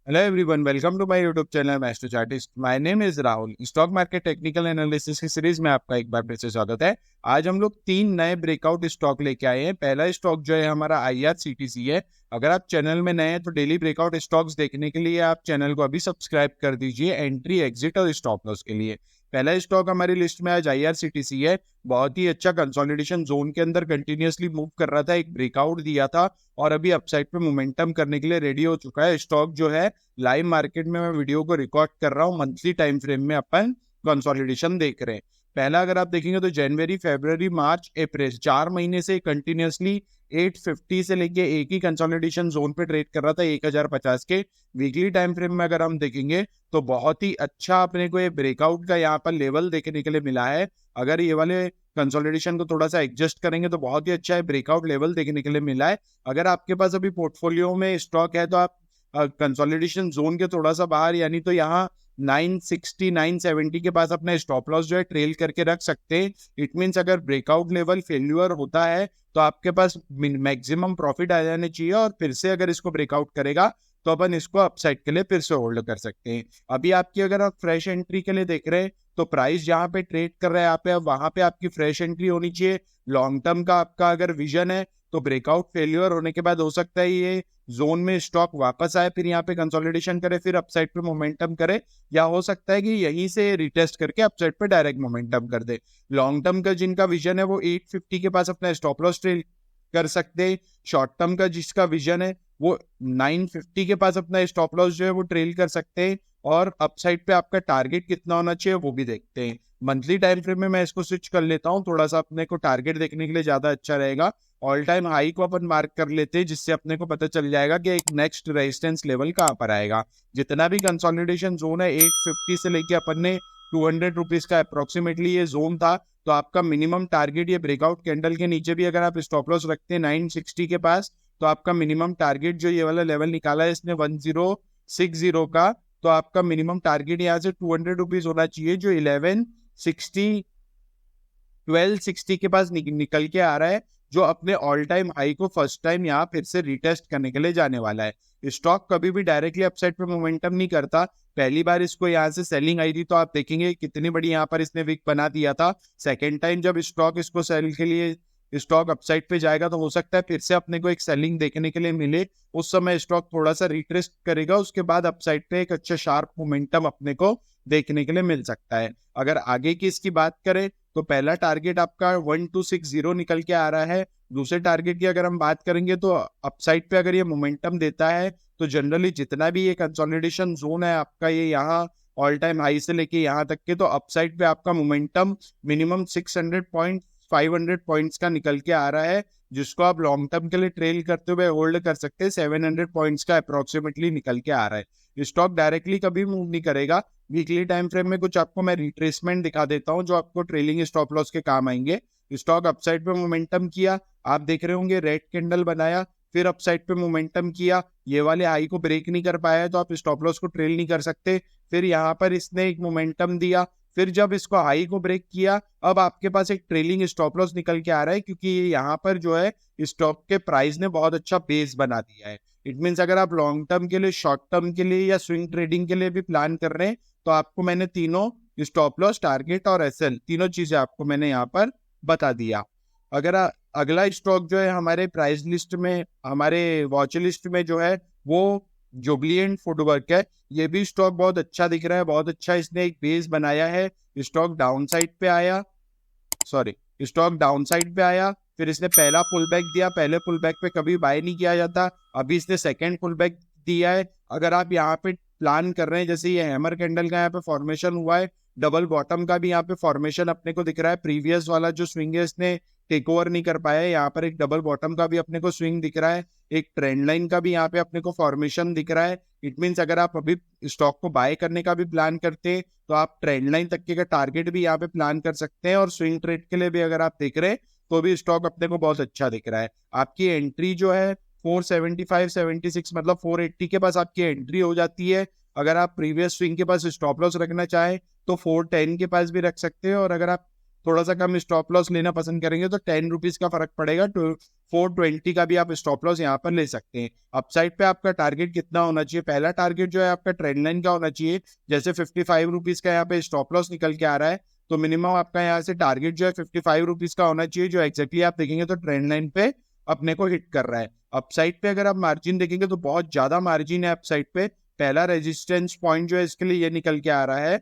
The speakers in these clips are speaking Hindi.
Hello everyone, welcome to my YouTube channel Master Chartist. My name is Rahul. Stock market technical analysis की सीरीज में आपका एक बार फिर से स्वागत है। आज हम लोग 3 नए ब्रेकआउट स्टॉक लेके आए हैं। पहला स्टॉक जो है हमारा IRCTC है। अगर आप चैनल में नए हैं तो डेली ब्रेकआउट स्टॉक्स देखने के लिए आप चैनल को अभी सब्सक्राइब कर दीजिए एंट्री, एग्जिट और स्टॉप लॉस के लिए। पहला स्टॉक हमारी लिस्ट में आज IRCTC है। बहुत ही अच्छा कंसोलिडेशन जोन के अंदर कंटिन्यूअसली मूव कर रहा था, एक ब्रेकआउट दिया था और अभी अपसाइड पे मोमेंटम करने के लिए रेडी हो चुका है। स्टॉक जो है लाइव मार्केट में मैं वीडियो को रिकॉर्ड कर रहा हूँ, मंथली टाइम फ्रेम में अपन कंसोलिडेशन देख रहे हैं। पहला अगर आप देखेंगे तो जनवरी, फरवरी, मार्च, अप्रैल 4 महीने से कंटिन्यूअसली 850 से लेके एक ही कंसोलिडेशन जोन पे ट्रेड कर रहा था 1050 के। वीकली टाइम फ्रेम में अगर हम देखेंगे तो बहुत ही अच्छा अपने को ये ब्रेकआउट का यहाँ पर लेवल देखने के लिए मिला है। अगर ये वाले कंसोलिडेशन को थोड़ा सा एडजस्ट करेंगे तो बहुत ही अच्छा है ब्रेकआउट लेवल देखने के लिए मिला है। अगर आपके पास अभी पोर्टफोलियो में स्टॉक है तो आप कंसोलिडेशन जोन के थोड़ा सा बाहर यानी तो यहाँ 960 970 के पास अपना स्टॉप लॉस जो है ट्रेल करके रख सकते हैं। इट मीन्स अगर ब्रेकआउट लेवल फेल्यूर होता है तो आपके पास मैक्सिमम प्रॉफिट आ जाने चाहिए और फिर से अगर इसको ब्रेकआउट करेगा तो अपन इसको अपसाइड के लिए फिर से होल्ड कर सकते हैं। अभी आपकी अगर आप फ्रेश एंट्री के लिए देख रहे हैं तो प्राइस जहां पे ट्रेड कर रहा है यहाँ पे वहां पे आपकी फ्रेश एंट्री होनी चाहिए। लॉन्ग टर्म का आपका अगर विजन है तो ब्रेकआउट फेल्यूर होने के बाद हो सकता है ये जोन में स्टॉक वापस आए, फिर यहाँ पे कंसोलिडेशन करे, फिर अपसाइड पे मोमेंटम करे, या हो सकता है कि यहीं से रिटेस्ट करके अपसाइड पे डायरेक्ट मोमेंटम कर दे। लॉन्ग टर्म का जिनका विजन है वो 850 के पास अपना स्टॉप लॉस ट्रेड कर सकते हैं। शॉर्ट टर्म का जिसका विजन है वो 950 के पास अपना स्टॉप लॉस जो है वो ट्रेल कर सकते हैं और अपसाइड पे आपका टारगेट कितना होना चाहिए वो भी देखते हैं। मंथली टाइम फ्रेम में मैं इसको स्विच कर लेता हूँ, थोड़ा सा अपने को टारगेट देखने के लिए ज्यादा अच्छा रहेगा। ऑल टाइम हाई को अपन मार्क कर लेते हैं जिससे अपने को पता चल जाएगा कि एक नेक्स्ट रेजिस्टेंस लेवल कहाँ पर आएगा। जितना भी कंसोलिडेशन जोन है 850 से लेके अपन ने 200 रुपीज का अप्रोक्सीमेटली ये जोन था, तो आपका मिनिमम टारगेट ये ब्रेकआउट कैंडल के नीचे भी अगर आप स्टॉप लॉस रखते हैं 960 के पास तो आपका मिनिमम टारगेट जो ये वाला लेवल निकाला है इसने 1060 का, तो आपका मिनिमम टारगेट यहाँ से 200 रुपीज होना चाहिए जो 1260 के पास निकल के आ रहा है, जो अपने ऑल टाइम हाई को फर्स्ट टाइम यहाँ फिर से रिटेस्ट करने के लिए जाने वाला है। स्टॉक कभी भी डायरेक्टली अपसाइड पे मोमेंटम नहीं करता। पहली बार इसको यहाँ से सेलिंग आई थी तो आप देखेंगे कितनी बड़ी यहाँ पर इसने विक बना दिया था। सेकेंड टाइम जब स्टॉक इसको सेल के लिए स्टॉक अपसाइड पे जाएगा तो हो सकता है फिर से अपने को एक सेलिंग देखने के लिए मिले, उस समय स्टॉक थोड़ा सा रिट्रेस्ट करेगा, उसके बाद अपसाइड पे एक अच्छा शार्प मोमेंटम अपने को देखने के लिए मिल सकता है। अगर आगे की इसकी बात करें तो पहला टारगेट आपका 1260 निकल के आ रहा है। दूसरे टारगेट की अगर हम बात करेंगे तो अपसाइड पे अगर ये मोमेंटम देता है तो जनरली जितना भी ये कंसोलिडेशन जोन है आपका ये यहाँ ऑल टाइम हाई से लेके यहाँ तक के, तो अपसाइड पे आपका मोमेंटम मिनिमम 600 पॉइंट 500 पॉइंट्स का निकल के आ रहा है, जिसको आप लॉन्ग टर्म के लिए ट्रेल करते हुए होल्ड कर सकते हैं। 700 पॉइंट्स का अप्रोक्सीमेटली निकल के आ रहा है। स्टॉक डायरेक्टली कभी मूव नहीं करेगा। वीकली टाइम फ्रेम में कुछ आपको मैं रिट्रेसमेंट दिखा देता हूं जो आपको ट्रेलिंग स्टॉप लॉस के काम आएंगे। स्टॉक अपसाइड पे मोमेंटम किया, आप देख रहे होंगे रेड कैंडल बनाया, फिर अपसाइड पे मोमेंटम किया, ये वाले हाई को ब्रेक नहीं कर पाया तो आप स्टॉप लॉस को ट्रेल नहीं कर सकते। फिर यहाँ पर इसने एक मोमेंटम दिया, फिर जब इसको हाई को ब्रेक किया अब आपके पास एक ट्रेलिंग स्टॉप लॉस निकल के आ रहा है, क्योंकि यहाँ पर जो है स्टॉक के प्राइस ने बहुत अच्छा बेस बना दिया है। इट मीन्स अगर आप लॉन्ग टर्म के लिए, शॉर्ट टर्म के लिए या स्विंग ट्रेडिंग के लिए भी प्लान कर रहे हैं तो आपको मैंने तीनों स्टॉप लॉस, टारगेट और एसएल तीनों चीजें आपको मैंने यहाँ पर बता दिया। अगर अगला स्टॉक जो है हमारे प्राइस लिस्ट में, हमारे वॉच लिस्ट में जो है वो जुबलिएंट फुटवर्क है। ये भी स्टॉक बहुत अच्छा दिख रहा है, बहुत अच्छा इसने एक बेस बनाया है। स्टॉक डाउन साइड पे आया, स्टॉक डाउन साइड पे आया, फिर इसने पहला पुल बैक दिया। पहले पुल बैक पे कभी बाय नहीं किया जाता, अभी इसने सेकंड पुल बैक दिया है। अगर आप यहाँ पे प्लान कर रहे हैं, जैसे ये हैमर कैंडल का यहाँ पे फॉर्मेशन हुआ है, डबल बॉटम का भी यहाँ पे फॉर्मेशन अपने को दिख रहा है। प्रीवियस वाला जो स्विंग है इसने टेक ओवर नहीं कर पाया है, यहाँ पर एक डबल बॉटम का भी अपने को स्विंग दिख रहा है, एक ट्रेंड लाइन का भी यहाँ पे अपने को फॉर्मेशन दिख रहा है। इट मीन्स अगर आप अभी स्टॉक को बाय करने का भी प्लान करते हैं तो आप ट्रेंड लाइन तक के का टारगेट भी यहाँ पे प्लान कर सकते हैं, और स्विंग ट्रेड के लिए भी अगर आप देख रहे हैं तो भी स्टॉक अपने को बहुत अच्छा दिख रहा है। आपकी एंट्री जो है 475 76 मतलब 480 के पास आपकी एंट्री हो जाती है। अगर आप प्रीवियस स्विंग के पास स्टॉप लॉस रखना चाहें तो 410 के पास भी रख सकते हैं, और अगर आप थोड़ा सा कम स्टॉप लॉस लेना पसंद करेंगे तो 10 रुपीज का फर्क पड़ेगा, तो 420 का भी आप स्टॉप लॉस यहाँ पर ले सकते हैं। अपसाइड पे आपका टारगेट कितना होना चाहिए? पहला टारगेट जो है आपका ट्रेंड लाइन का होना चाहिए। जैसे 55 रुपीज का यहाँ पे स्टॉप लॉस निकल के आ रहा है, तो मिनिमम आपका यहाँ से टारगेट जो है 55 रुपीज का होना चाहिए, जो एक्जैक्टली आप देखेंगे तो ट्रेंड लाइन पे अपने को हिट कर रहा है। अपसाइड पे अगर आप मार्जिन देखेंगे तो बहुत ज्यादा मार्जिन है अपसाइड पे। पहला रेजिस्टेंस पॉइंट जो है इसके लिए ये निकल के आ रहा है,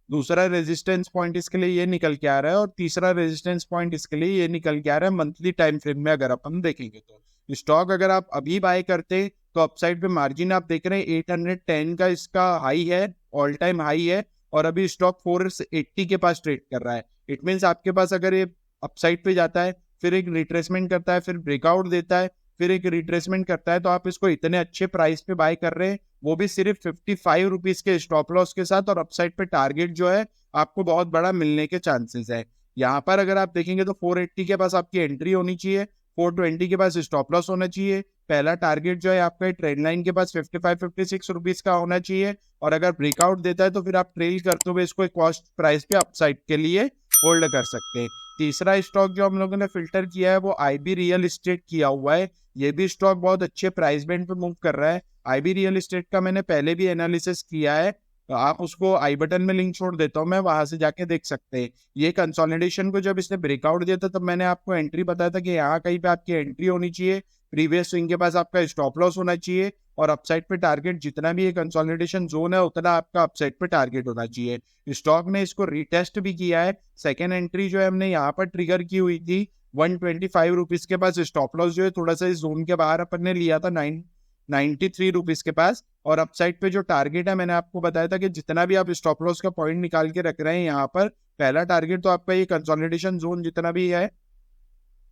दूसरा रेजिस्टेंस पॉइंट इसके लिए ये निकल के आ रहा है, और तीसरा रेजिस्टेंस पॉइंट इसके लिए ये निकल के आ रहा है मंथली टाइम फ्रेम में अगर अपन देखेंगे तो। स्टॉक अगर आप अभी बाय करते तो अपसाइड पे मार्जिन आप देख रहे हैं 810 का इसका हाई है, ऑल टाइम हाई है, और अभी स्टॉक 480 के पास ट्रेड कर रहा है। इट मीन्स आपके पास अगर ये अपसाइड पे जाता है, फिर एक रिट्रेसमेंट करता है, फिर ब्रेकआउट देता है, फिर एक रिट्रेसमेंट करता है, तो आप इसको इतने अच्छे प्राइस पे बाय कर रहे हैं, वो भी सिर्फ 55 रुपीज के स्टॉप लॉस के साथ, और अपसाइड पे टारगेट जो है आपको बहुत बड़ा मिलने के चांसेस है। यहाँ पर अगर आप देखेंगे तो 480 के पास आपकी एंट्री होनी चाहिए, 420 के पास स्टॉप लॉस होना चाहिए, पहला टारगेट जो है आपका ट्रेंड लाइन के पास 55-56 रुपीज का होना चाहिए, और अगर ब्रेकआउट देता है तो फिर आप ट्रेल करते हुए इसको एक कॉस्ट प्राइस पे अपसाइड के लिए होल्ड कर सकते हैं। तीसरा स्टॉक जो हम लोगों ने फिल्टर किया है वो आईबी रियल एस्टेट किया हुआ है। ये भी स्टॉक बहुत अच्छे प्राइस बैंड पे मूव कर रहा है। आईबी रियल एस्टेट का मैंने पहले भी एनालिसिस किया है, तो आप उसको आई बटन में लिंक छोड़ देता हूँ मैं, वहां से जाके देख सकते हैं। ये कंसोलिडेशन को जब इसने ब्रेकआउट दिया था तब मैंने आपको एंट्री बताया था कि यहाँ कहीं पे आपकी एंट्री होनी चाहिए, प्रीवियस स्विंग के पास आपका स्टॉप लॉस होना चाहिए, और अपसाइड पे टारगेट जितना भी ये कंसोलिडेशन जोन है उतना आपका अपसाइड पे टारगेट होना चाहिए। स्टॉक ने इसको रिटेस्ट भी किया है। सेकेंड एंट्री जो है हमने यहाँ पर ट्रिगर की हुई थी 125 रुपीज के पास, स्टॉप लॉस जो है थोड़ा सा इस जोन के बाहर अपन ने लिया था 93 रुपीज के पास, और अपसाइड पे जो टारगेट है मैंने आपको बताया था कि जितना भी आप स्टॉप लॉस का पॉइंट निकाल के रख रहे हैं यहाँ पर, पहला टारगेट तो आपका ये कंसोलिडेशन जोन जितना भी है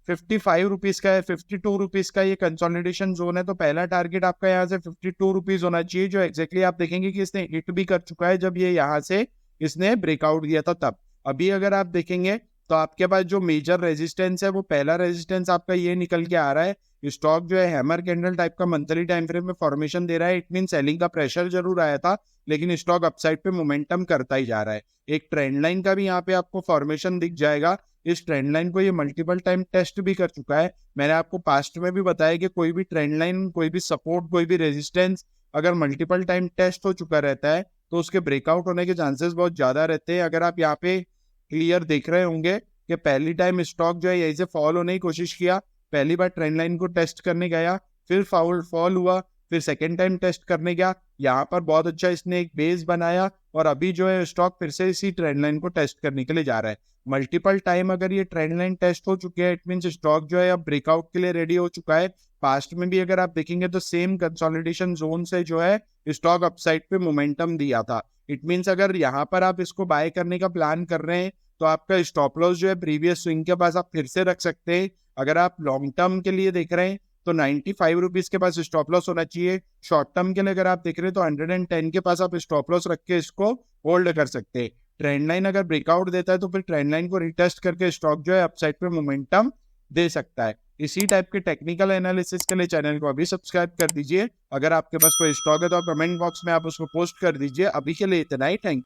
55 रुपीज का है, 52 रुपीज का ये कंसोलिडेशन जोन है, तो पहला टारगेट आपका यहाँ से 52 रुपीज होना चाहिए, जो एक्जैक्टली आप देखेंगे कि इसने हिट भी कर चुका है जब ये यहाँ से इसने ब्रेकआउट दिया था तब। अभी अगर आप देखेंगे तो आपके पास जो मेजर रेजिस्टेंस है वो पहला रेजिस्टेंस आपका ये निकल के आ रहा है। स्टॉक जो है हैमर कैंडल टाइप का मंथली टाइम फ्रेम में फॉर्मेशन दे रहा है। इट मीन सेलिंग का प्रेशर जरूर आया था, लेकिन स्टॉक अपसाइड पे मोमेंटम करता ही जा रहा है। एक ट्रेंड लाइन का भी यहाँ पे आपको फॉर्मेशन दिख जाएगा। इस ट्रेंड लाइन को ये मल्टीपल टाइम टेस्ट भी कर चुका है। मैंने आपको पास्ट में भी बताया कि कोई भी ट्रेंड लाइन, कोई भी सपोर्ट, कोई भी रेजिस्टेंस अगर मल्टीपल टाइम टेस्ट हो चुका रहता है तो उसके ब्रेकआउट होने के चांसेस बहुत ज्यादा रहते हैं। अगर आप यहाँ पे क्लियर देख रहे होंगे कि पहली टाइम स्टॉक जो है यहीं से फॉल होने की कोशिश किया, पहली बार ट्रेंड लाइन को टेस्ट करने गया, फिर फॉल हुआ, फिर सेकेंड टाइम टेस्ट करने गया, यहाँ पर बहुत अच्छा इसने एक बेस बनाया, और अभी जो है स्टॉक फिर से इसी ट्रेंड लाइन को टेस्ट करने के लिए जा रहा है। मल्टीपल टाइम अगर ये ट्रेंड लाइन टेस्ट हो चुके हैं, इट मीन स्टॉक जो है अब ब्रेकआउट के लिए रेडी हो चुका है। पास्ट में भी अगर आप देखेंगे तो सेम कंसोलिडेशन जोन से जो है स्टॉक अपसाइड पे मोमेंटम दिया था। इट मीन्स अगर यहाँ पर आप इसको बाय करने का प्लान कर रहे हैं तो आपका स्टॉप लॉस जो है प्रीवियस स्विंग के पास आप फिर से रख सकते हैं। अगर आप लॉन्ग टर्म के लिए देख रहे हैं तो 95 रुपीज के पास स्टॉप लॉस होना चाहिए। शॉर्ट टर्म के लिए अगर आप देख रहे हैं तो 110 के पास आप स्टॉप लॉस रख के इसको होल्ड कर सकते हैं। ट्रेंड लाइन अगर ब्रेकआउट देता है तो फिर ट्रेंड लाइन को रिटेस्ट करके स्टॉक जो है अपसाइड पे मोमेंटम दे सकता है। इसी टाइप के टेक्निकल एनालिसिस के लिए चैनल को अभी सब्सक्राइब कर दीजिए। अगर आपके पास कोई स्टॉक है तो कमेंट बॉक्स में आप उसको पोस्ट कर दीजिए। अभी के लिए इतना ही, थैंक यू।